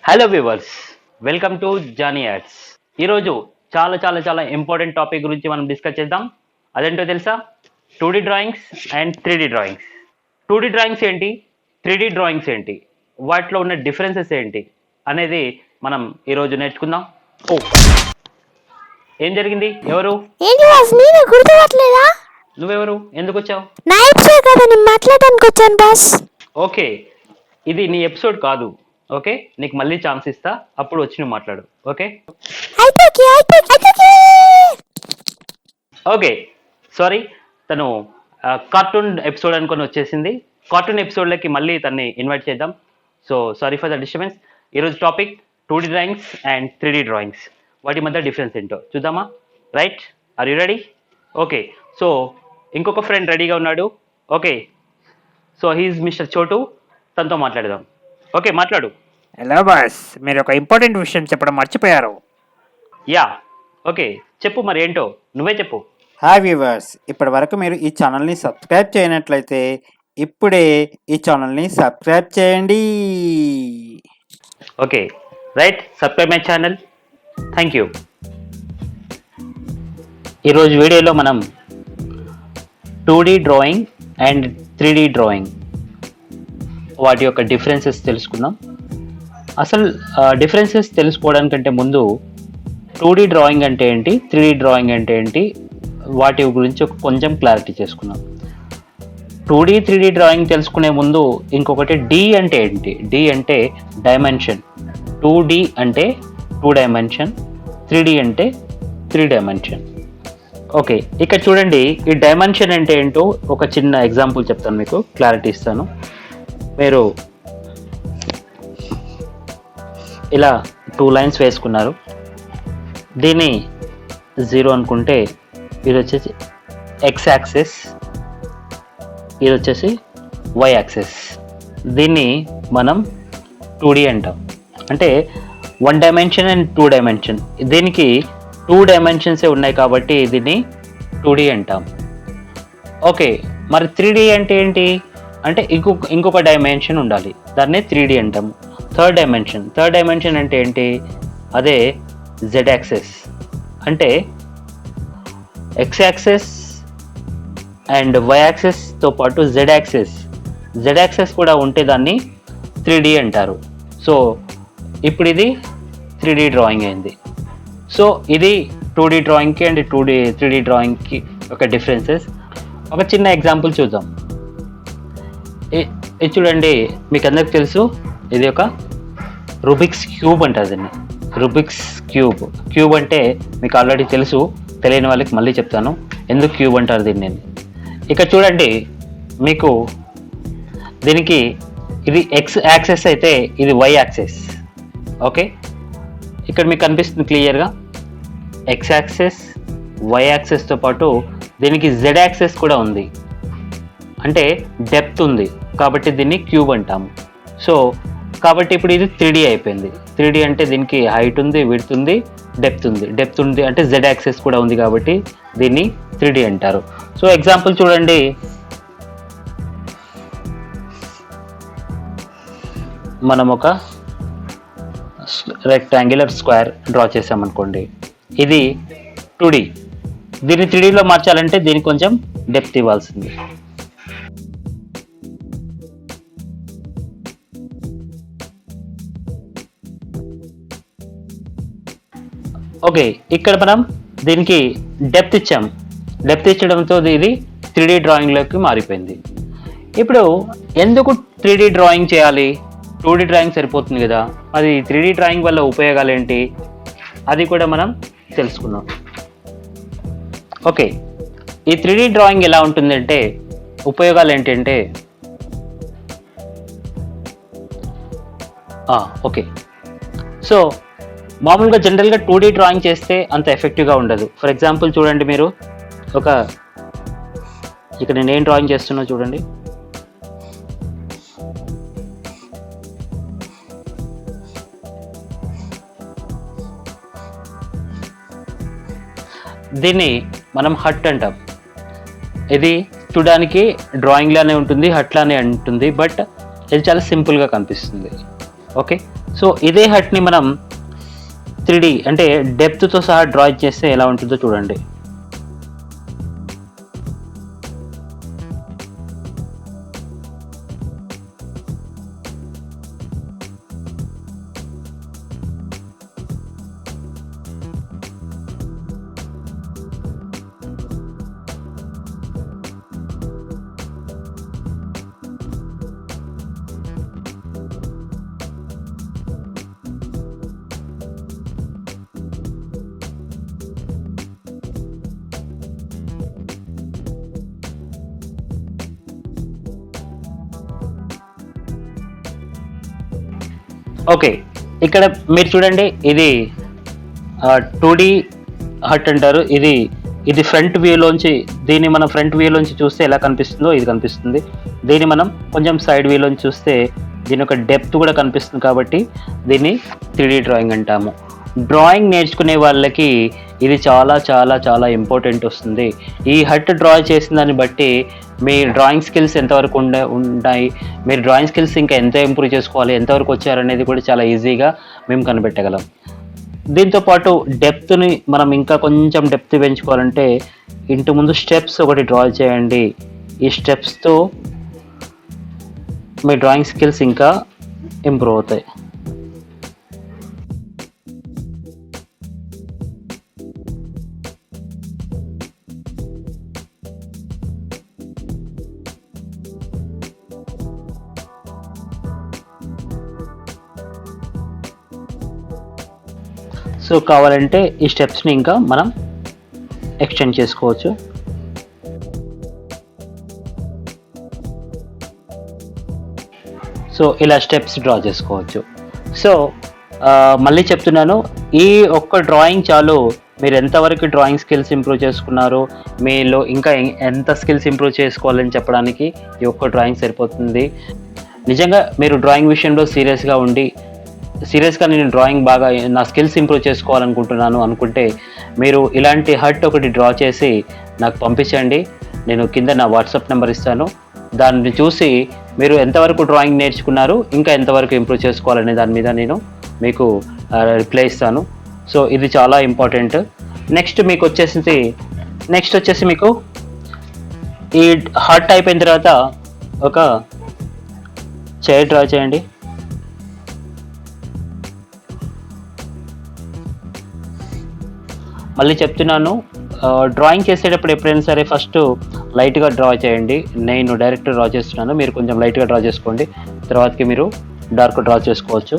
Hello viewers, welcome to Johnny ads. ఈరోజు చాలా చాలా చాలా ఇంపార్టెంట్ టాపిక్ గురించి మనం డిస్కస్ చేద్దాం. అదేంటో తెలుసా? 2D drawings and 3D drawings. 2D drawings ఏంటి, 3D డ్రాయింగ్స్ ఏంటి, వాటిలో ఉన్న డిఫరెన్సెస్ ఏంటి అనేది మనం ఈరోజు నేర్చుకుందాం. ఓ, ఏం జరిగింది? ఎవరు? ఏంటి బాస్, నేను గుర్తుపట్టలేదా? నువ్వెవరు? ఎందుకు వచ్చావు? నా ఎపిసోడ్ కదా, నేను మాట్లాడడానికి వచ్చాను బాస్. ఓకే, ఇది నీ ఎపిసోడ్ కాదు. ఓకే, నీకు మళ్ళీ ఛాన్స్ ఇస్తా, అప్పుడు వచ్చి నువ్వు మాట్లాడు. ఓకే ఓకే, సారీ, తను కార్టూన్ ఎపిసోడ్ అనుకొని వచ్చేసింది. కార్టూన్ ఎపిసోడ్లకి మళ్ళీ తన్ని ఇన్వైట్ చేద్దాం. So sorry for the disturbance. ఈరోజు topic 2D drawings and 3D drawings. వాటి మధ్య డిఫరెన్స్ ఏంటో చూద్దామా? Right, are you ready? Okay, so ఇంకొక ఫ్రెండ్ రెడీగా ఉన్నాడు. ఓకే, సో హీఈస్ మిస్టర్ చోటు. తనతో మాట్లాడదాం. ఓకే, మాట్లాడు. హలో బాస్, మీరు ఒక ఇంపార్టెంట్ విషయం చెప్పడం మర్చిపోయారు. యా, ఓకే, చెప్పు, మరి ఏంటో నువ్వే చెప్పు. హాయ్ వ్యూవర్స్, ఇప్పటి వరకు మీరు ఈ ఛానల్ని సబ్స్క్రైబ్ చేయనట్లయితే ఇప్పుడే ఈ ఛానల్ని సబ్స్క్రైబ్ చేయండి. Okay, right, subscribe my channel. Thank you. ఈరోజు వీడియోలో మనం 2D drawing and 3D drawing వాటి యొక్క డిఫరెన్సెస్ తెలుసుకుందాం. అసలు డిఫరెన్సెస్ తెలుసుకోవడానికంటే ముందు 2D డ్రాయింగ్ అంటే ఏంటి, 3D డ్రాయింగ్ అంటే ఏంటి, వాటి గురించి కొంచెం క్లారిటీ చేసుకుందాం. 2D 3D డ్రాయింగ్ తెలుసుకునే ముందు ఇంకొకటి D అంటే ఏంటి. D అంటే డైమెన్షన్. 2D అంటే 2 డైమెన్షన్, 3D అంటే 3 డైమెన్షన్. ఓకే, ఇక్కడ చూడండి, ఈ డైమెన్షన్ అంటే ఏంటో ఒక చిన్న ఎగ్జాంపుల్ చెప్తాను, మీకు క్లారిటీ ఇస్తాను. మీరు ఇలా 2 లైన్స్ వేసుకున్నారు. దీన్ని 0 అనుకుంటే ఇది వచ్చేసి ఎక్స్ యాక్సిస్, ఇది వచ్చేసి వై యాక్సిస్. దీన్ని మనం 2D అంటాం. అంటే 1 డైమెన్షన్ అండ్ 2 డైమెన్షన్. దీనికి 2 డైమెన్షన్సే ఉన్నాయి కాబట్టి దీన్ని 2D అంటాం. ఓకే, మరి 3D అంటే ఏంటి అంటే ఇంకొక డైమెన్షన్ ఉండాలి, దాన్ని 3D అంటాము. థర్డ్ డైమెన్షన్ అంటే ఏంటి? అదే జెడ్ యాక్సెస్. అంటే ఎక్స్ యాక్సెస్ అండ్ వై యాక్సెస్తో పాటు జెడ్ యాక్సెస్ కూడా ఉంటే దాన్ని 3D అంటారు. సో ఇప్పుడు ఇది 3D డ్రాయింగ్ అయింది. సో ఇది 2D డ్రాయింగ్కి అండ్ 3D డ్రాయింగ్కి ఒక డిఫరెన్సెస్. ఒక చిన్న ఎగ్జాంపుల్ చూద్దాం. ఇది చూడండి, మీకు అందరికి తెలుసు, ఇది ఒక రూబిక్స్ క్యూబ్ అంటారు దీన్ని. రూబిక్స్ క్యూబ్ అంటే మీకు ఆల్రెడీ తెలుసు, తెలియని వాళ్ళకి మళ్ళీ చెప్తాను ఎందుకు క్యూబ్ అంటారు దీన్ని. ఇక్కడ చూడండి, మీకు దీనికి ఇది ఎక్స్ యాక్సెస్ అయితే ఇది వై యాక్సెస్. ఓకే, ఇక్కడ మీకు కనిపిస్తుంది క్లియర్గా, ఎక్స్ యాక్సెస్ వై యాక్సెస్తో పాటు దీనికి జెడ్ యాక్సెస్ కూడా ఉంది. అంటే డెప్త్ ఉంది కాబట్టి దీన్ని క్యూబ్ అంటాము. సో కాబట్టి ఇప్పుడు ఇది 3D అయిపోయింది. 3D అంటే దీనికి హైట్ ఉంది, విడ్త్ ఉంది, డెప్త్ ఉంది అంటే జెడ్ యాక్సెస్ కూడా ఉంది కాబట్టి దీన్ని 3D అంటారు. సో ఎగ్జాంపుల్ చూడండి, మనం ఒక రెక్టాంగులర్ స్క్వేర్ డ్రా చేసామనుకోండి, ఇది 2D. దీన్ని 3Dలో మార్చాలంటే దీనికి కొంచెం డెప్త్ ఇవ్వాల్సింది. ఓకే, ఇక్కడ మనం దీనికి డెప్త్ ఇచ్చడంతో ఇది 3D డ్రాయింగ్లోకి మారిపోయింది. ఇప్పుడు ఎందుకు 3D డ్రాయింగ్ చేయాలి? 2D డ్రాయింగ్ సరిపోతుంది కదా, అది 3D డ్రాయింగ్ వల్ల ఉపయోగాలు ఏంటి అది కూడా మనం తెలుసుకుందాం. ఓకే, ఈ 3D డ్రాయింగ్ ఎలా ఉంటుందంటే ఉపయోగాలు ఏంటంటే, ఓకే, సో మామూలుగా జనరల్గా 2D డ్రాయింగ్ చేస్తే అంత ఎఫెక్టివ్గా ఉండదు. ఫర్ ఎగ్జాంపుల్ చూడండి, మీరు ఇక్కడ నేను ఏం డ్రాయింగ్ చేస్తున్నా చూడండి. దీన్ని మనం హట్ అంటాం. ఇది చూడడానికి డ్రాయింగ్ లానే ఉంటుంది, హట్ లానే ఉంటుంది, బట్ ఇది చాలా సింపుల్గా కనిపిస్తుంది. ఓకే, సో ఇదే హట్ని మనం 3D అంటే డెప్త్తో సహా డ్రా చేస్తే ఎలా ఉంటుందో చూడండి. ఓకే, ఇక్కడ మీరు చూడండి, ఇది 2D హట్ అంటారు. ఇది ఫ్రంట్ వ్యూలోంచి, దీన్ని మనం ఫ్రంట్ వ్యూలోంచి చూస్తే ఎలా కనిపిస్తుందో ఇది కనిపిస్తుంది. దీన్ని మనం కొంచెం సైడ్ వ్యూలోంచి చూస్తే దీని యొక్క డెప్త్ కూడా కనిపిస్తుంది. కాబట్టి దీన్ని 3D డ్రాయింగ్ అంటాము. డ్రాయింగ్ నేర్చుకునే వాళ్ళకి ఇది చాలా చాలా చాలా ఇంపార్టెంట్ వస్తుంది. ఈ హట్ డ్రా చేసిన దాన్ని బట్టి మీ డ్రాయింగ్ స్కిల్స్ ఎంతవరకు ఉన్నాయి, మీరు డ్రాయింగ్ స్కిల్స్ ఇంకా ఎంత ఇంప్రూవ్ చేసుకోవాలి, ఎంతవరకు వచ్చారనేది కూడా చాలా ఈజీగా మేము కనిపెట్టగలం. దీంతోపాటు డెప్త్ని మనం ఇంకా కొంచెం డెప్త్ పెంచుకోవాలంటే ఇంటి ముందు స్టెప్స్ ఒకటి డ్రా చేయండి. ఈ స్టెప్స్తో మీ డ్రాయింగ్ స్కిల్స్ ఇంకా ఇంప్రూవ్ అవుతాయి. సో కావాలంటే ఈ స్టెప్స్ని ఇంకా మనం ఎక్స్టెండ్ చేసుకోవచ్చు. సో ఇలా స్టెప్స్ డ్రా చేసుకోవచ్చు. సో మళ్ళీ చెప్తున్నాను, ఈ ఒక్క డ్రాయింగ్ చాలు మీరు ఎంతవరకు డ్రాయింగ్ స్కిల్స్ ఇంప్రూవ్ చేసుకున్నారు, మీలో ఇంకా ఎంత స్కిల్స్ ఇంప్రూవ్ చేసుకోవాలని చెప్పడానికి ఈ ఒక్క డ్రాయింగ్ సరిపోతుంది. నిజంగా మీరు డ్రాయింగ్ విషయంలో సీరియస్గా నేను డ్రాయింగ్ బాగా నా స్కిల్స్ ఇంప్రూవ్ చేసుకోవాలనుకుంటున్నాను అనుకుంటే మీరు ఇలాంటి హట్ ఒకటి డ్రా చేసి నాకు పంపించండి. నేను కింద నా వాట్సాప్ నెంబర్ ఇస్తాను. దాన్ని చూసి మీరు ఎంతవరకు డ్రాయింగ్ నేర్చుకున్నారు, ఇంకా ఎంతవరకు ఇంప్రూవ్ చేసుకోవాలనే దాని మీద నేను మీకు రిప్లై ఇస్తాను. సో ఇది చాలా ఇంపార్టెంట్. నెక్స్ట్ వచ్చేసి మీకు ఈ హట్ అయిపోయిన తర్వాత ఒక చైర్ డ్రా చేయండి. మళ్ళీ చెప్తున్నాను, డ్రాయింగ్ చేసేటప్పుడు ఎప్పుడైనా సరే ఫస్ట్ లైట్గా డ్రా చేయండి. నేను డైరెక్ట్ డ్రా చేస్తున్నాను, మీరు కొంచెం లైట్గా డ్రా చేసుకోండి. తర్వాతకి మీరు డార్క్ డ్రా చేసుకోవచ్చు.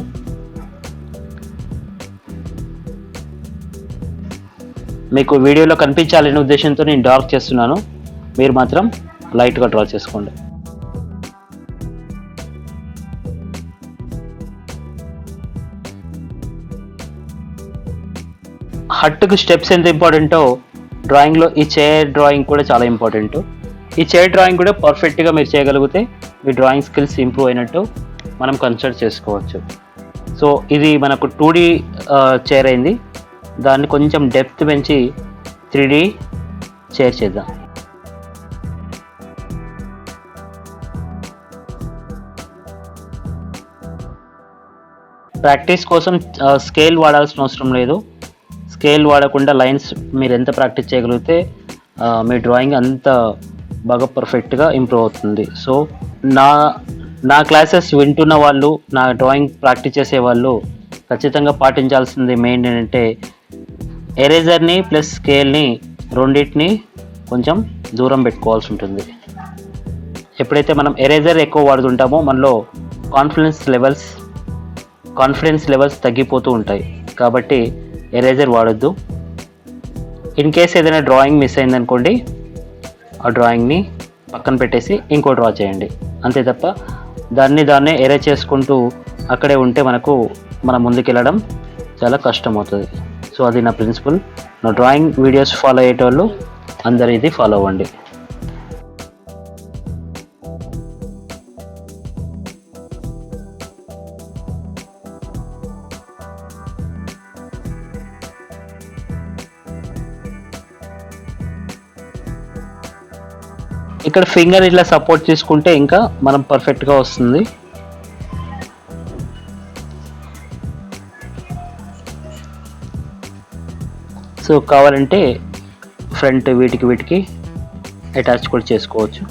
మీకు వీడియోలో కనిపించాలనే ఉద్దేశంతో నేను డార్క్ చేస్తున్నాను, మీరు మాత్రం లైట్గా డ్రా చేసుకోండి. హట్కు స్టెప్స్ ఎంత ఇంపార్టెంటో డ్రాయింగ్లో ఈ చైర్ డ్రాయింగ్ కూడా చాలా ఇంపార్టెంట్. ఈ చైర్ డ్రాయింగ్ కూడా పర్ఫెక్ట్గా మీరు చేయగలిగితే మీ డ్రాయింగ్ స్కిల్స్ ఇంప్రూవ్ అయినట్టు మనం కన్సిడర్ చేసుకోవచ్చు. సో ఇది మనకు 2D చైర్ అయింది. దాన్ని కొంచెం డెప్త్ పెంచి 3D చైర్ చేద్దాం. ప్రాక్టీస్ కోసం స్కేల్ వాడాల్సిన అవసరం లేదు. స్కేల్ వాడకుండా లైన్స్ మీరు ఎంత ప్రాక్టీస్ చేయగలిగితే మీ డ్రాయింగ్ అంత బాగా పర్ఫెక్ట్గా ఇంప్రూవ్ అవుతుంది. సో నా క్లాసెస్ వింటున్న వాళ్ళు, నా డ్రాయింగ్ ప్రాక్టీస్ చేసేవాళ్ళు ఖచ్చితంగా పాటించాల్సింది మెయిన్ ఏంటంటే ఎరేజర్ని ప్లస్ స్కేల్ని రెండింటిని కొంచెం దూరం పెట్టుకోవాల్సి ఉంటుంది. ఎప్పుడైతే మనం ఎరేజర్ ఎక్కువ వాడుతుంటామో మనలో కాన్ఫిడెన్స్ లెవెల్స్ తగ్గిపోతూ ఉంటాయి. కాబట్టి ఎరేజర్ వాడొద్దు. ఇన్ కేస్ ఏదైనా డ్రాయింగ్ మిస్ అయిందనుకోండి, ఆ డ్రాయింగ్ని పక్కన పెట్టేసి ఇంకో డ్రా చేయండి. అంతే తప్ప దాన్నే ఎరేజ్ చేసుకుంటూ అక్కడే ఉంటే మనం ముందుకెళ్ళడం చాలా కష్టం అవుతుంది. సో అది నా ప్రిన్సిపల్. నా డ్రాయింగ్ వీడియోస్ ఫాలో అయ్యేటోళ్ళు అందరు ఇది ఫాలో అవ్వండి. ఇక్కడ ఫింగర్ ఇట్లా సపోర్ట్ చేసుకుంటే ఇంకా మనం పర్ఫెక్ట్గా వస్తుంది. సో కావాలంటే ఫ్రంట్ వీటికి అటాచ్ కూడా చేసుకోవచ్చు,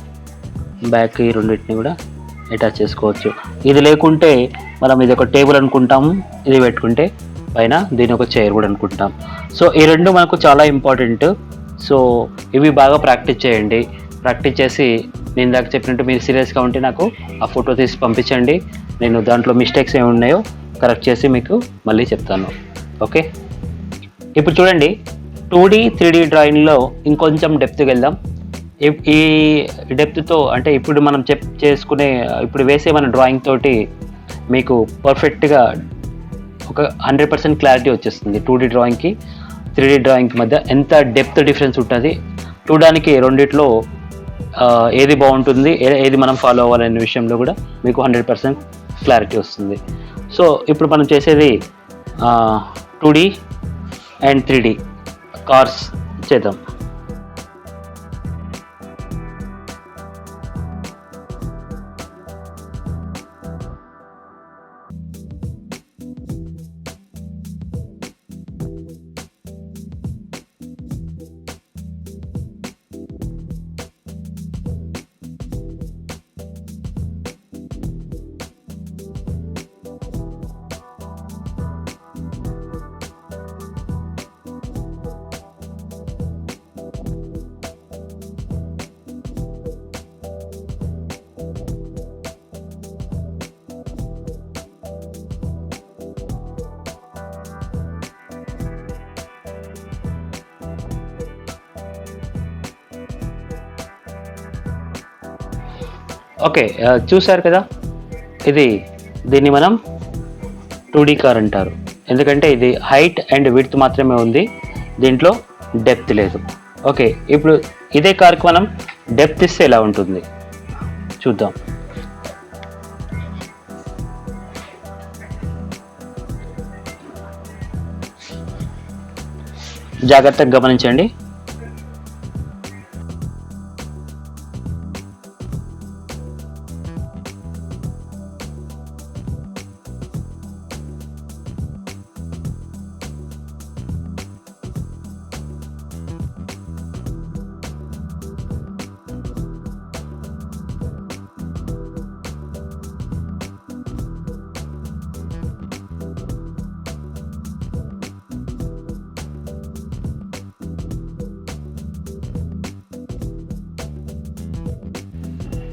బ్యాక్ ఈ రెండింటిని కూడా అటాచ్ చేసుకోవచ్చు. ఇది లేకుంటే మనం ఇది ఒక టేబుల్ అనుకుంటాము, ఇది పెట్టుకుంటే పైన దీని ఒక చైర్ కూడా అనుకుంటాం. సో ఈ రెండు మనకు చాలా ఇంపార్టెంట్. సో ఇవి బాగా ప్రాక్టీస్ చేయండి. ప్రాక్టీస్ చేసి నేను ఇందాక చెప్పినట్టు మీరు సీరియస్గా ఉంటే నాకు ఆ ఫోటో తీసి పంపించండి. నేను దాంట్లో మిస్టేక్స్ ఏమి ఉన్నాయో కరెక్ట్ చేసి మీకు మళ్ళీ చెప్తాను. ఓకే, ఇప్పుడు చూడండి 2D 3D డ్రాయింగ్లో ఇంకొంచెం డెప్త్కి వెళ్దాం. ఈ డెప్త్తో అంటే ఇప్పుడు మనం ఇప్పుడు వేసే మన డ్రాయింగ్ తోటి మీకు పర్ఫెక్ట్గా ఒక 100% క్లారిటీ వచ్చేస్తుంది. 2D డ్రాయింగ్కి 3D డ్రాయింగ్కి మధ్య ఎంత డెప్త్ డిఫరెన్స్ ఉంటుంది చూడడానికి. రెండిట్లో ఏది బాగుంటుంది, ఏది మనం ఫాలో అవ్వాలనే విషయంలో కూడా మీకు 100% క్లారిటీ వస్తుంది. సో ఇప్పుడు మనం చేసేది 2D అండ్ 3D కార్స్ చేద్దాం. ఓకే, చూశారు కదా, దీన్ని మనం 2D కార్ అంటారు. ఎందుకంటే ఇది హైట్ అండ్ విడ్త్ మాత్రమే ఉంది, దీంట్లో డెప్త్ లేదు. ఓకే, ఇప్పుడు ఇదే కార్కి మనం డెప్త్ ఇస్తే ఎలా ఉంటుంది చూద్దాం. జాగ్రత్తగా గమనించండి.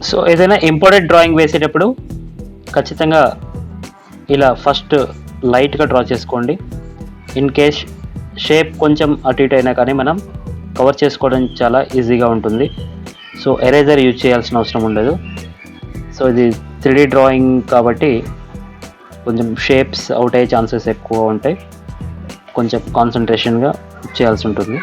సో ఏదైనా ఇంపార్టెంట్ డ్రాయింగ్ వేసేటప్పుడు ఖచ్చితంగా ఇలా ఫస్ట్ లైట్గా డ్రా చేసుకోండి. ఇన్ కేస్ షేప్ కొంచెం అటు ఇటు అయినా కానీ మనం కవర్ చేసుకోవడం చాలా ఈజీగా ఉంటుంది. సో ఎరేజర్ యూజ్ చేయాల్సిన అవసరం ఉండదు. సో ఇది 3D డ్రాయింగ్ కాబట్టి కొంచెం షేప్స్ అవుట్ అయ్యే ఛాన్సెస్ ఎక్కువ ఉంటాయి, కొంచెం కాన్సన్ట్రేషన్గా చేయాల్సి ఉంటుంది.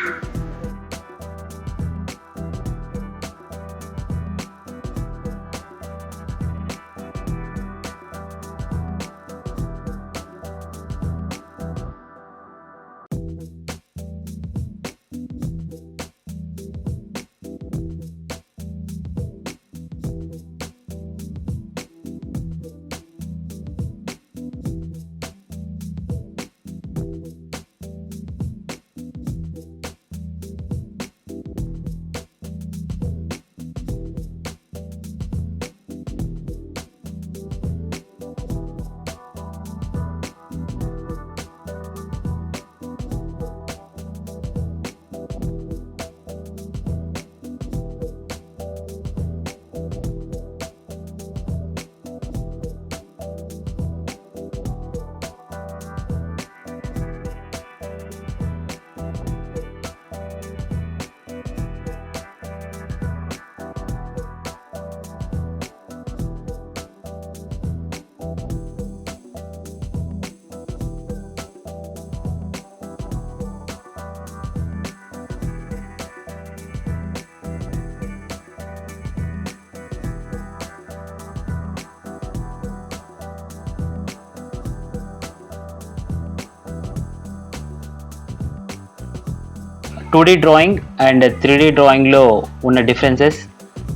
Two D drawing and 3D డ్రాయింగ్లో ఉన్న డిఫరెన్సెస్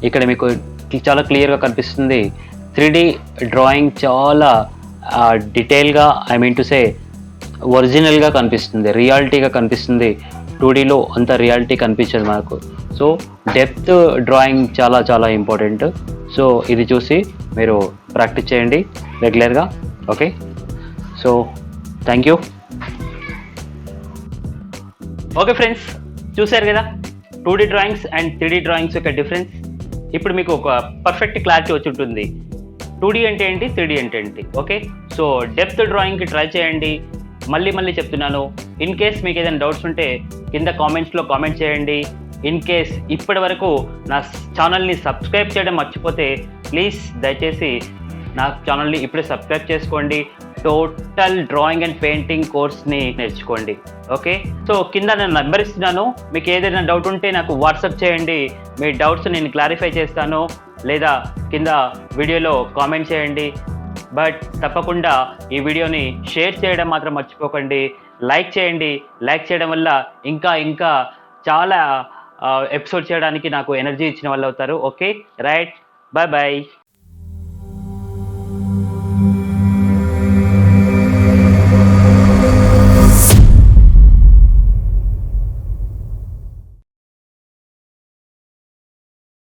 ఇక్కడ మీకు చాలా క్లియర్గా కనిపిస్తుంది. 3D డ్రాయింగ్ చాలా డీటెయిల్గా, ఐ మీన్ టు సే ఒరిజినల్గా కనిపిస్తుంది, రియాలిటీగా కనిపిస్తుంది. 2Dలో అంత రియాలిటీ కనిపించదు మనకు. సో డెప్త్ డ్రాయింగ్ చాలా చాలా ఇంపార్టెంట్. సో ఇది చూసి మీరు ప్రాక్టీస్ చేయండి రెగ్యులర్గా. Okay, so thank you. Okay friends, చూశారు కదా 2D drawings and 3D drawings యొక్క డిఫరెన్స్. ఇప్పుడు మీకు ఒక పర్ఫెక్ట్ క్లారిటీ వచ్చి ఉంటుంది 2D అంటే ఏంటి, 3D అంటే ఏంటి. ఓకే, సో డెప్త్ డ్రాయింగ్కి ట్రై చేయండి. మళ్ళీ చెప్తున్నాను, ఇన్ కేస్ మీకు ఏదైనా డౌట్స్ ఉంటే కింద కామెంట్స్లో కామెంట్ చేయండి. ఇన్ కేస్ ఇప్పటి వరకు నా ఛానల్ని సబ్స్క్రైబ్ చేయడం మర్చిపోతే ప్లీజ్ దయచేసి నా ఛానల్ని ఇప్పుడే సబ్స్క్రైబ్ చేసుకోండి. టోటల్ డ్రాయింగ్ అండ్ పెయింటింగ్ కోర్స్ని నేర్చుకోండి. ఓకే, సో కింద నేను నెంబర్ ఇస్తున్నాను. మీకు ఏదైనా డౌట్ ఉంటే నాకు వాట్సాప్ చేయండి. మీ డౌట్స్ నేను క్లారిఫై చేస్తాను, లేదా కింద వీడియోలో కామెంట్ చేయండి. బట్ తప్పకుండా ఈ వీడియోని షేర్ చేయడం మాత్రం మర్చిపోకండి. లైక్ చేయండి. లైక్ చేయడం వల్ల ఇంకా చాలా ఎపిసోడ్ చేయడానికి నాకు ఎనర్జీ ఇచ్చిన వాళ్ళు అవుతారు. Okay, right, bye.